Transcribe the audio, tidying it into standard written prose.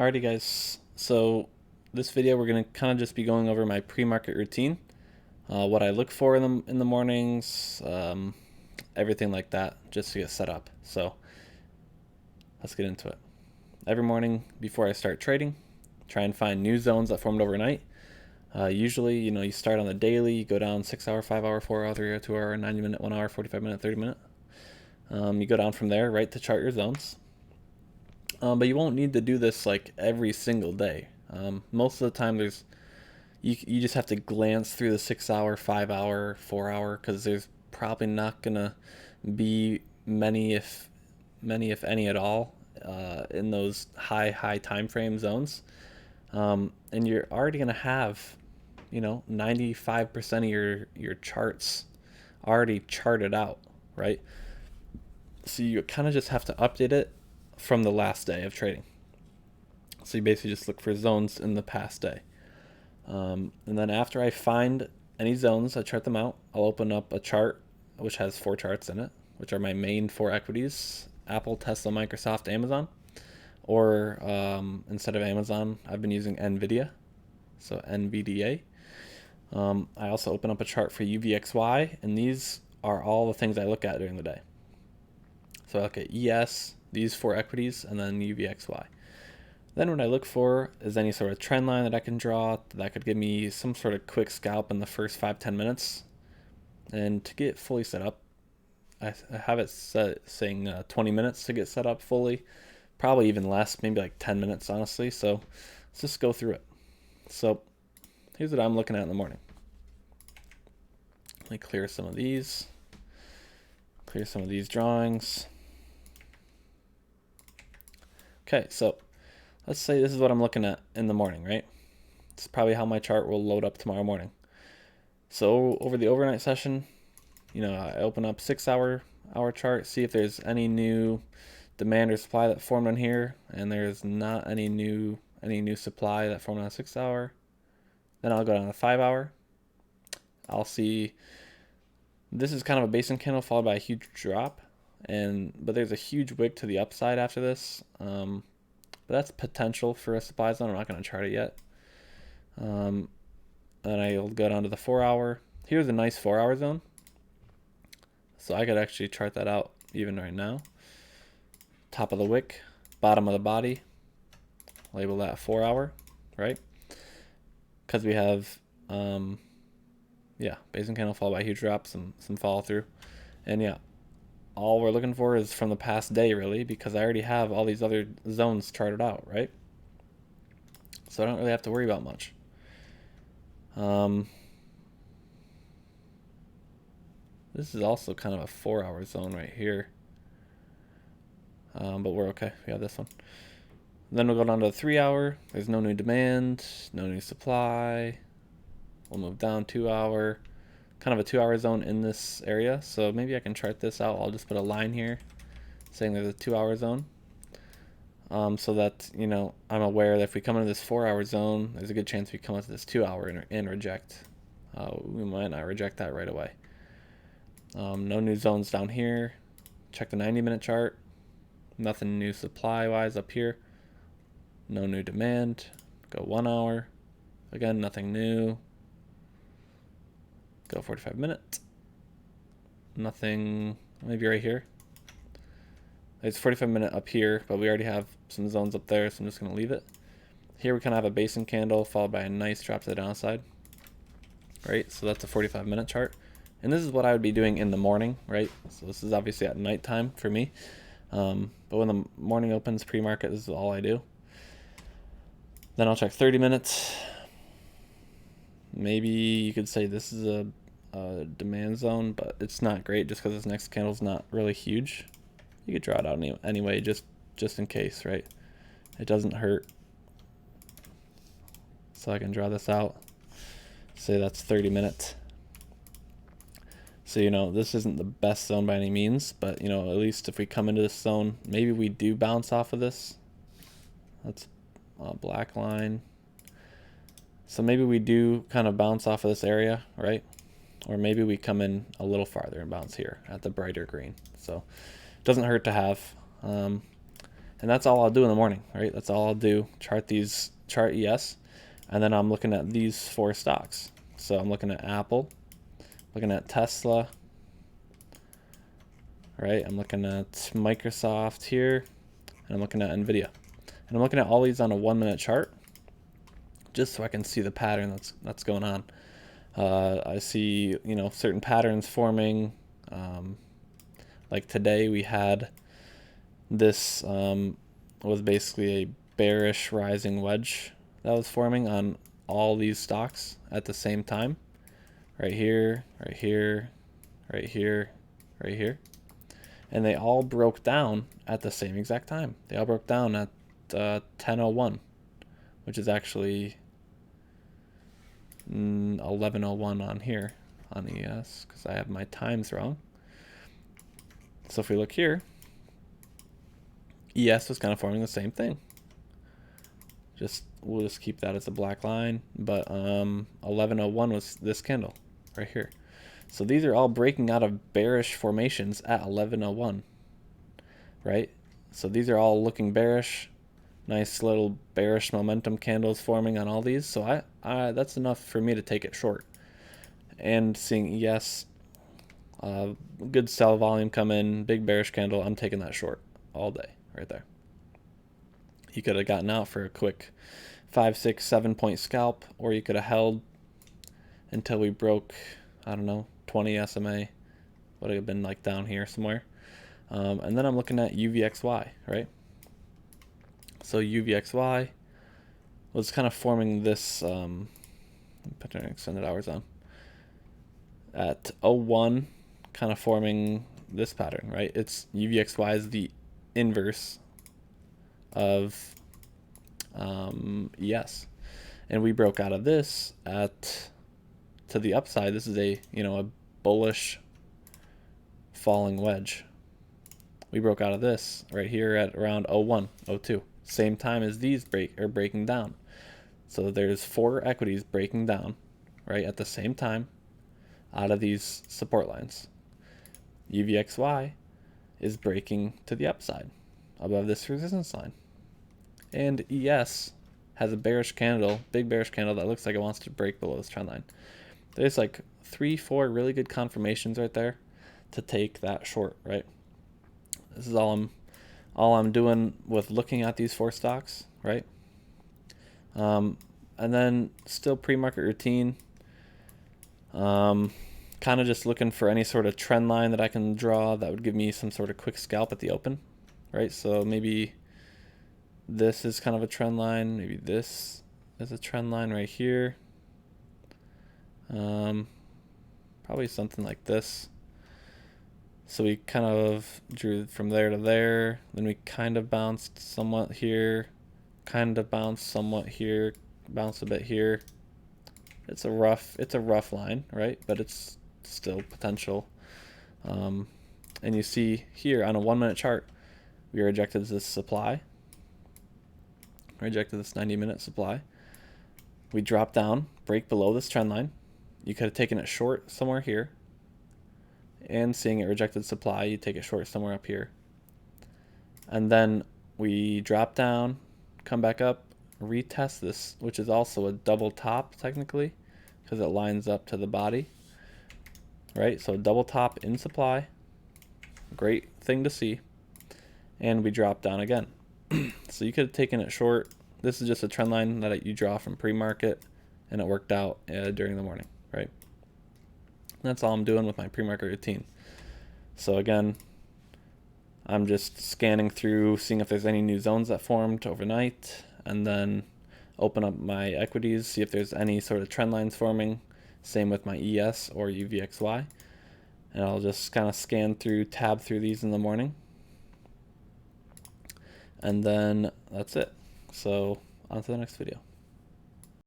Alrighty guys, so this video we're going to kind of just be going over my pre-market routine, what I look for in the mornings, everything like that, just to get set up. So let's get into it. Every morning before I start trading, try and find new zones that formed overnight. Usually, you start on the daily, you go down 6 hour, 5 hour, 4 hour, 3 hour, 2 hour, 90 minute, 1 hour, 45 minute, 30 minute. You go down from there, right, to chart your zones. But you won't need to do this like every single day. Most of the time, you just have to glance through the 6 hour, 5 hour, 4 hour, because there's probably not gonna be many if any at all, in those high time frame zones. And you're already gonna have 95% of your charts already charted out, right? So you kind of just have to update it from the last day of trading. So you basically just look for zones in the past day. And then after I find any zones, I chart them out. I'll open up a chart which has 4 charts in it, which are my main 4 equities: Apple, Tesla, Microsoft, Amazon. Or instead of Amazon, I've been using NVIDIA, so NVDA. I also open up a chart for UVXY, and these are all the things I look at during the day. So I look at ES, these 4 equities, and then UVXY. Then what I look for is any sort of trend line that I can draw that could give me some sort of quick scalp in the first 5-10 minutes. And to get fully set up, I have it saying 20 minutes to get set up fully. Probably even less, maybe like 10 minutes, honestly. So let's just go through it. So here's what I'm looking at in the morning. Let me clear some of these. Clear some of these drawings. Okay, so let's say this is what I'm looking at in the morning, right? It's probably how my chart will load up tomorrow morning. So over the overnight session, I open up 6 hour chart, see if there's any new demand or supply that formed on here, and there's not any new supply that formed on a 6 hour. Then I'll go down to 5 hour. I'll see this is kind of a basing candle followed by a huge drop, but there's a huge wick to the upside after this. But that's potential for a supply zone. I'm not going to chart it yet. And I'll go down to the 4 hour. Here's a nice 4 hour zone. So I could actually chart that out even right now. Top of the wick, bottom of the body. Label that 4 hour, right? Because we have, basing candle followed by huge drop, some follow through. And yeah, all we're looking for is from the past day, really, because I already have all these other zones charted out, right? So I don't really have to worry about much. This is also kind of a 4 hour zone right here. But we're okay. We have this one. Then we'll go down to the 3 hour. There's no new demand, no new supply. We'll move down 2 hour. Kind of a 2 hour zone in this area. So maybe I can chart this out. I'll just put a line here saying there's a 2 hour zone. So that, I'm aware that if we come into this 4 hour zone, there's a good chance we come into this 2 hour and reject. We might not reject that right away. No new zones down here. Check the 90-minute chart. Nothing new supply-wise up here. No new demand. Go 1 hour. Again, nothing new. Go 45 minutes. Nothing, maybe right here. It's 45 minute up here, but we already have some zones up there, so I'm just going to leave it. Here we kind of have a basing candle followed by a nice drop to the downside. Right, so that's a 45 minute chart. And this is what I would be doing in the morning, right? So this is obviously at nighttime for me. But when the morning opens, pre-market, this is all I do. Then I'll check 30 minutes. Maybe you could say this is a demand zone, but it's not great just because this next candle's not really huge. You could draw it out anyway, just in case, right? It doesn't hurt. So I can draw this out. Say that's 30 minutes. So, this isn't the best zone by any means, but, at least if we come into this zone, maybe we do bounce off of this. That's a black line. So maybe we do kind of bounce off of this area, right? Or maybe we come in a little farther and bounce here at the brighter green. So it doesn't hurt to have. And And that's all I'll do in the morning, right? That's all I'll do, chart ES, and then I'm looking at these 4 stocks. So I'm looking at Apple, looking at Tesla, right? I'm looking at Microsoft here, and I'm looking at Nvidia. And I'm looking at all these on a 1-minute chart, just so I can see the pattern that's going on. I see, certain patterns forming. Like today we had this was basically a bearish rising wedge that was forming on all these stocks at the same time. Right here, right here, right here, right here. And they all broke down at the same exact time. They all broke down at 10:01, which is actually 11:01 on here on ES, because I have my times wrong. So if we look here, ES was kind of forming the same thing. We'll just keep that as a black line, but 11:01 was this candle right here. So these are all breaking out of bearish formations at 11:01, right? So these are all looking bearish. Nice little bearish momentum candles forming on all these. So that's enough for me to take it short. And seeing ES, good sell volume come in, big bearish candle, I'm taking that short all day right there. You could have gotten out for a quick 5, 6, 7 point scalp, or you could have held until we broke, I don't know, 20 SMA. Would have been like down here somewhere. And then I'm looking at UVXY, right? So UVXY was kind of forming this, put an extended hours on, at 01, kind of forming this pattern, right? It's UVXY is the inverse of ES, and we broke out of this to the upside. This is a bullish falling wedge. We broke out of this right here at around 01, 02, same time as these are breaking down. So there's 4 equities breaking down right at the same time out of these support lines. UVXY is breaking to the upside above this resistance line. And ES has a bearish candle, big bearish candle that looks like it wants to break below this trend line. There's like 3, 4 really good confirmations right there to take that short, right? This is all I'm doing with looking at these 4 stocks, right? And then still pre-market routine. Kind of just looking for any sort of trend line that I can draw that would give me some sort of quick scalp at the open, right? So maybe this is kind of a trend line. Maybe this is a trend line right here. Probably something like this. So we kind of drew from there to there. Then we kind of bounced somewhat here, kind of bounced somewhat here, bounced a bit here. It's a rough line, right? But it's still potential. And you see here on a 1-minute chart, we rejected this supply. Rejected this 90-minute supply. We drop down, break below this trend line. You could have taken it short somewhere here. And seeing it rejected supply, you take it short somewhere up here. And then we drop down, come back up, retest this, which is also a double top technically, because it lines up to the body. Right? So double top in supply. Great thing to see. And we drop down again. So you could have taken it short. This is just a trend line that you draw from pre-market, and it worked out during the morning, right? That's all I'm doing with my pre-market routine. So again, I'm just scanning through, seeing if there's any new zones that formed overnight, and then open up my equities, see if there's any sort of trend lines forming. Same with my ES or UVXY. And I'll just kind of scan through, tab through these in the morning. And then that's it. So on to the next video.